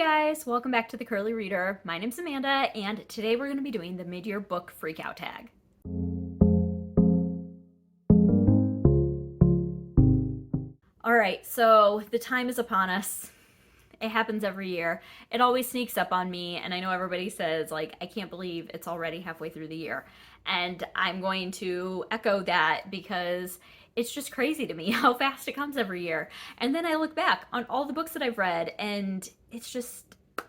guys, welcome back to the Curly Reader. My name's Amanda, and today we're going to be doing the mid-year book Freakout tag. Alright, so the time is upon us. It happens every year. It always sneaks up on me, and I know everybody says, like, I can't believe it's already halfway through the year. And I'm going to echo that because it's just crazy to me how fast it comes every year. And then I look back on all the books that I've read, and it's just,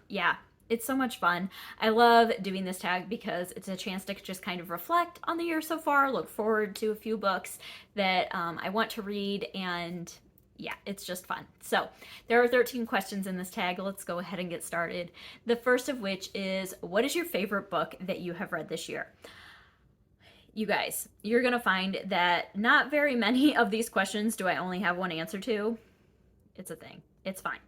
yeah, it's so much fun. I love doing this tag because it's a chance to just kind of reflect on the year so far, look forward to a few books that I want to read, and yeah, it's just fun. So there are 13 questions in this tag. Let's go ahead and get started. The first of which is, what is your favorite book that you have read this year? You guys, you're going to find that not very many of these questions do I only have one answer to. It's a thing. It's fine.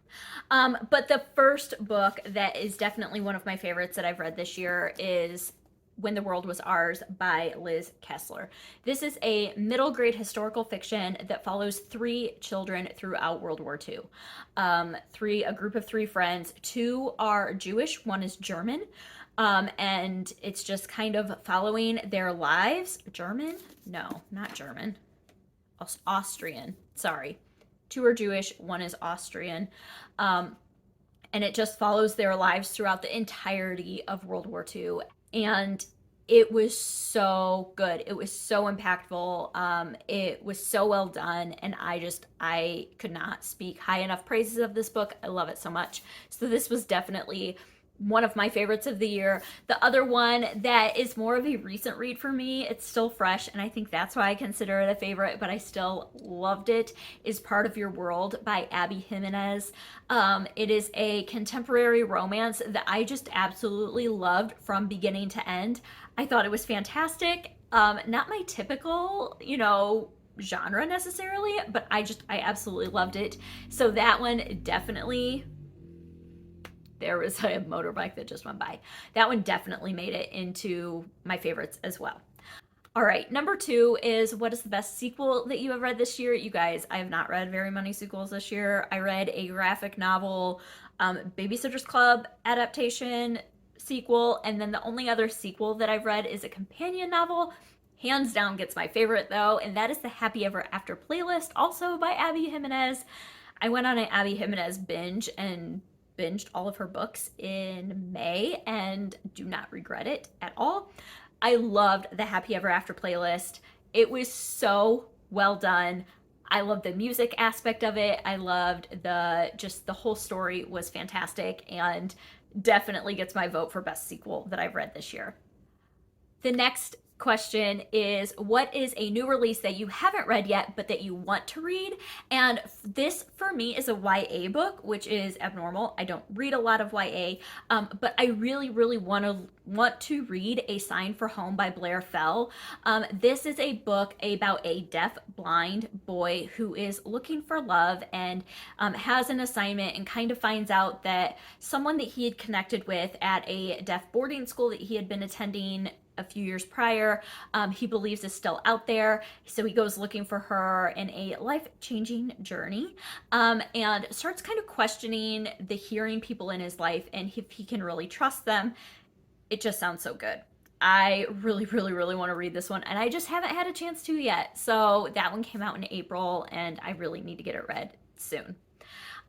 But the first book that is definitely one of my favorites that I've read this year is When the World Was Ours by Liz Kessler. This is a middle grade historical fiction that follows three children throughout World War II. A group of three friends. Two are Jewish, one is German. And it's just kind of following their lives. German? No, not German. Austrian. Sorry. Two are Jewish, one is Austrian. And it just follows their lives throughout the entirety of World War II. And it was so good. It was so impactful. It was so well done. And I could not speak high enough praises of this book. I love it so much. So this was definitely one of my favorites of the year. The other one that is more of a recent read for me, it's still fresh, and I think that's why I consider it a favorite, but I still loved it, is Part of Your World by Abby Jimenez. It is a contemporary romance that I just absolutely loved from beginning to end. I thought it was fantastic. Not my typical, genre necessarily, but I absolutely loved it. So that one definitely, there was a motorbike that just went by. That one definitely made it into my favorites as well. All right, number 2 is, what is the best sequel that you have read this year? You guys, I have not read very many sequels this year. I read a graphic novel, Babysitter's Club adaptation sequel, and then the only other sequel that I've read is a companion novel. Hands down gets my favorite though, and that is the Happy Ever After playlist, also by Abby Jimenez. I went on an Abby Jimenez binge and binged all of her books in May and do not regret it at all. I loved the Happy Ever After playlist. It was so well done. I loved the music aspect of it. I loved the whole story was fantastic, and definitely gets my vote for best sequel that I've read this year. The next question is, what is a new release that you haven't read yet but that you want to read? And this for me is a YA book, which is abnormal. I don't read a lot of YA, but I really want to read A Sign for Home by Blair Fell. This is a book about a deaf blind boy who is looking for love and has an assignment, and kind of finds out that someone that he had connected with at a deaf boarding school that he had been attending a few years prior, he believes is still out there. So he goes looking for her in a life-changing journey, and starts kind of questioning the hearing people in his life and if he can really trust them. It just sounds so good. I really want to read this one, and I just haven't had a chance to yet. So that one came out in April, and I really need to get it read soon.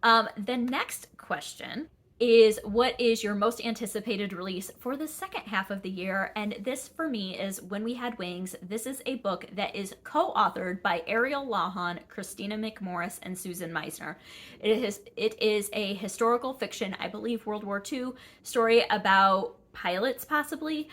The next question is, what is your most anticipated release for the second half of the year? And this for me is When We Had Wings. This is a book that is co-authored by Ariel Lawhon, Christina McMorris, and Susan Meisner. It is a historical fiction, I believe World War II story about pilots possibly.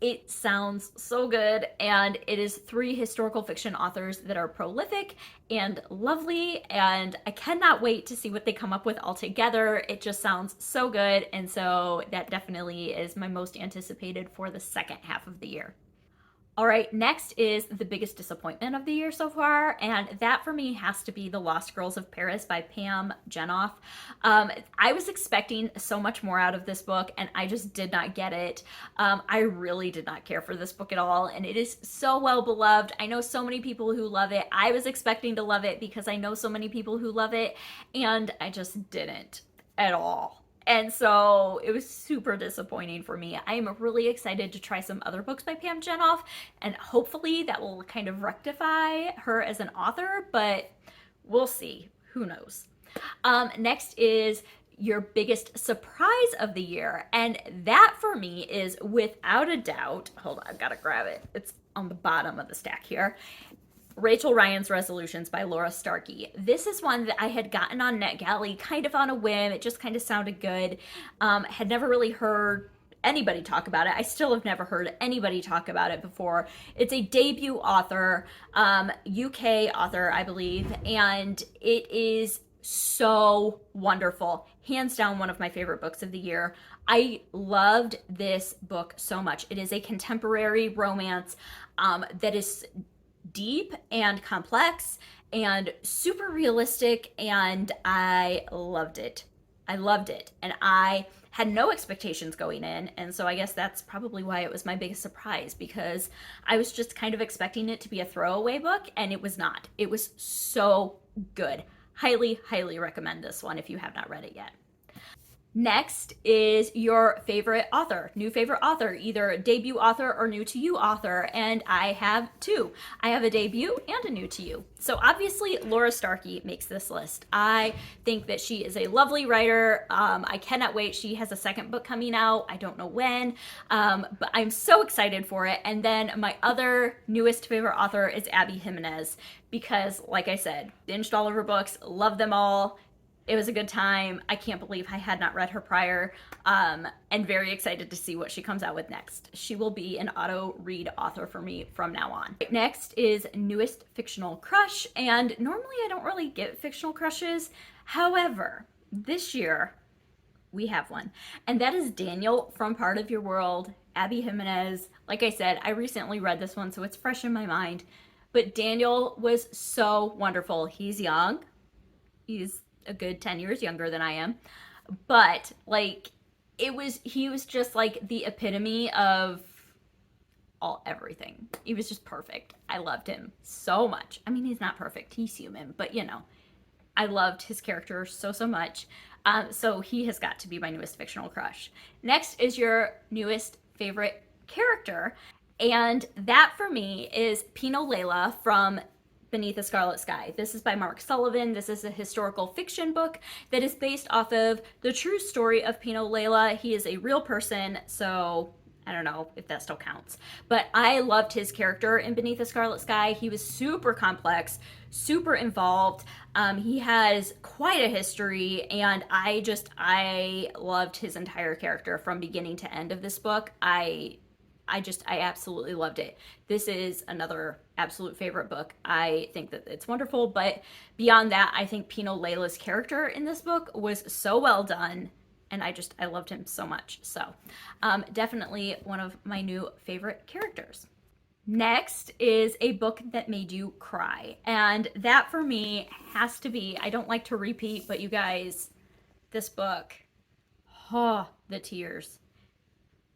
It sounds so good, and it is 3 historical fiction authors that are prolific and lovely, and I cannot wait to see what they come up with all together. It just sounds so good, and so that definitely is my most anticipated for the second half of the year. All right, next is the biggest disappointment of the year so far, and that for me has to be The Lost Girls of Paris by Pam Genoff. I was expecting so much more out of this book, and I just did not get it. I really did not care for this book at all, and it is so well beloved. I know so many people who love it. I was expecting to love it because I know so many people who love it, and I just didn't at all. And so it was super disappointing for me. I am really excited to try some other books by Pam Genoff, and hopefully that will kind of rectify her as an author, but we'll see. Who knows? Next is your biggest surprise of the year. And that for me is without a doubt, hold on, I've got to grab it. It's on the bottom of the stack here. Rachel Ryan's Resolutions by Laura Starkey. This is one that I had gotten on NetGalley kind of on a whim. It just kind of sounded good. Had never really heard anybody talk about it. I still have never heard anybody talk about it before. It's a debut author, UK author, I believe, and it is so wonderful. Hands down, one of my favorite books of the year. I loved this book so much. It is a contemporary romance that is deep and complex and super realistic, and I loved it. I loved it. And I had no expectations going in, and so I guess that's probably why it was my biggest surprise, because I was just kind of expecting it to be a throwaway book, and it was not. It was so good. Highly, highly recommend this one if you have not read it yet. Next is your favorite author, new favorite author, either debut author or new to you author. And I have two. I have a debut and a new to you. So obviously Laura Starkey makes this list. I think that she is a lovely writer. I cannot wait. She has a second book coming out. I don't know when, but I'm so excited for it. And then my other newest favorite author is Abby Jimenez, because like I said, binged all of her books, love them all. It was a good time. I can't believe I had not read her prior, and very excited to see what she comes out with next. She will be an auto read author for me from now on. Next is newest fictional crush, and normally I don't really get fictional crushes. However, this year we have one, and that is Daniel from Part of Your World, Abby Jimenez. Like I said, I recently read this one, so it's fresh in my mind, but Daniel was so wonderful. He's young. He's a good 10 years younger than I am, but like he was just like the epitome of everything. He was just perfect. I loved him so much. I mean, he's not perfect, he's human, but you know, I loved his character so much. So he has got to be my newest fictional crush. Next is your newest favorite character, and that for me is Pino Layla from Beneath a Scarlet Sky. This is by Mark Sullivan. This is a historical fiction book that is based off of the true story of Pino Layla. He is a real person, so I don't know if that still counts. But I loved his character in Beneath a Scarlet Sky. He was super complex, super involved. He has quite a history, and I loved his entire character from beginning to end of this book. I absolutely loved it. This is another absolute favorite book. I think that it's wonderful, but beyond that, I think Pino Layla's character in this book was so well done, and I loved him so much. So definitely one of my new favorite characters. Next is a book that made you cry, and that for me has to be, I don't like to repeat, but you guys, this book, the tears.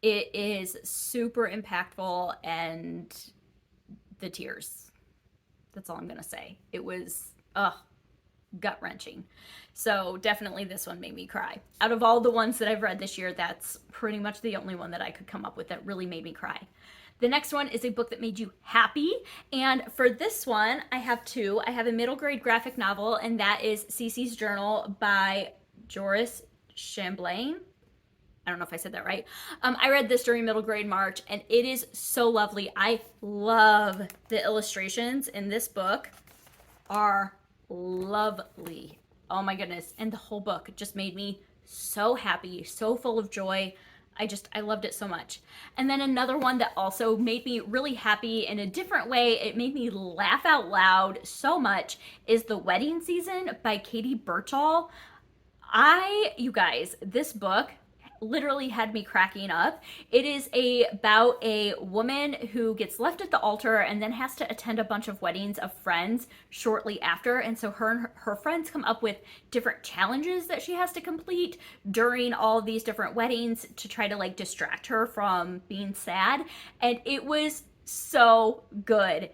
It is super impactful, and the tears. That's all I'm going to say. It was, gut-wrenching. So definitely this one made me cry. Out of all the ones that I've read this year, that's pretty much the only one that I could come up with that really made me cry. The next one is a book that made you happy. And for this one, I have two. I have a middle grade graphic novel, and that is Cece's Journal by Joris Chamblin. I don't know if I said that right. I read this during middle grade March, and it is so lovely. I love the illustrations in this book are lovely. Oh my goodness. And the whole book just made me so happy, so full of joy. I loved it so much. And then another one that also made me really happy in a different way, it made me laugh out loud so much, is The Wedding Season by Katie Birchall. You guys, this book literally had me cracking up. It is about a woman who gets left at the altar and then has to attend a bunch of weddings of friends shortly after. And so her friends come up with different challenges that she has to complete during all of these different weddings to try to like distract her from being sad. And it was so good.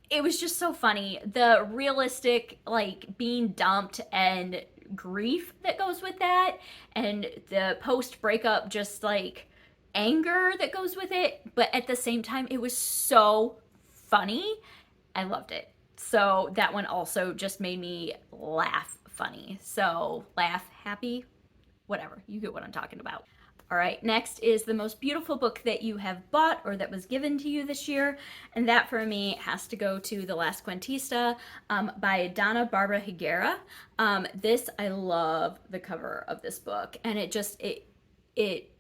It was just so funny. The realistic, like being dumped and grief that goes with that, and the post breakup just like anger that goes with it. But at the same time, it was so funny. I loved it. So that one also just made me laugh funny. So laugh, happy, whatever. You get what I'm talking about. All right, next is the most beautiful book that you have bought or that was given to you this year. And that for me has to go to The Last Cuentista by Donna Barbara Higuera. I love the cover of this book, and it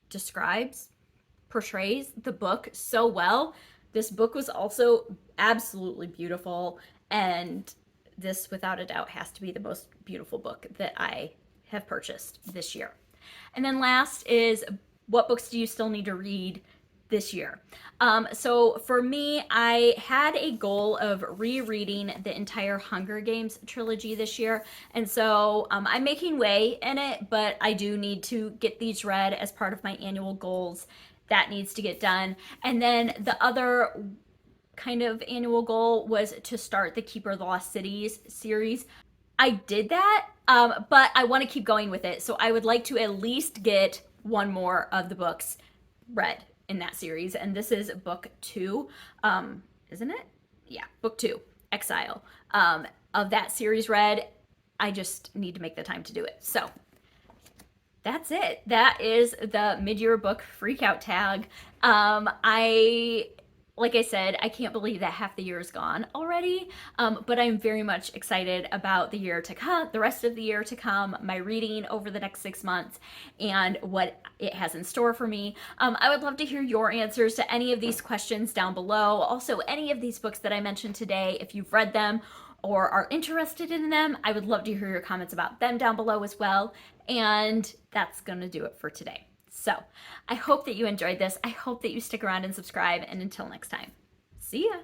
describes, portrays the book so well. This book was also absolutely beautiful, and this without a doubt has to be the most beautiful book that I have purchased this year. And then last is, what books do you still need to read this year? So for me, I had a goal of rereading the entire Hunger Games trilogy this year. And so I'm making way in it, but I do need to get these read as part of my annual goals. That needs to get done. And then the other kind of annual goal was to start the Keeper of the Lost Cities series. I did that, but I want to keep going with it. So I would like to at least get one more of the books read in that series. And this is book 2, isn't it? Yeah, book 2, Exile, of that series read. I just need to make the time to do it. So that's it. That is the mid-year book Freakout tag. Like I said, I can't believe that half the year is gone already, but I'm very much excited about the year to come, the rest of the year to come, my reading over the next 6 months, and what it has in store for me. I would love to hear your answers to any of these questions down below. Also, any of these books that I mentioned today, if you've read them or are interested in them, I would love to hear your comments about them down below as well. And that's going to do it for today. So I hope that you enjoyed this. I hope that you stick around and subscribe. And until next time, see ya.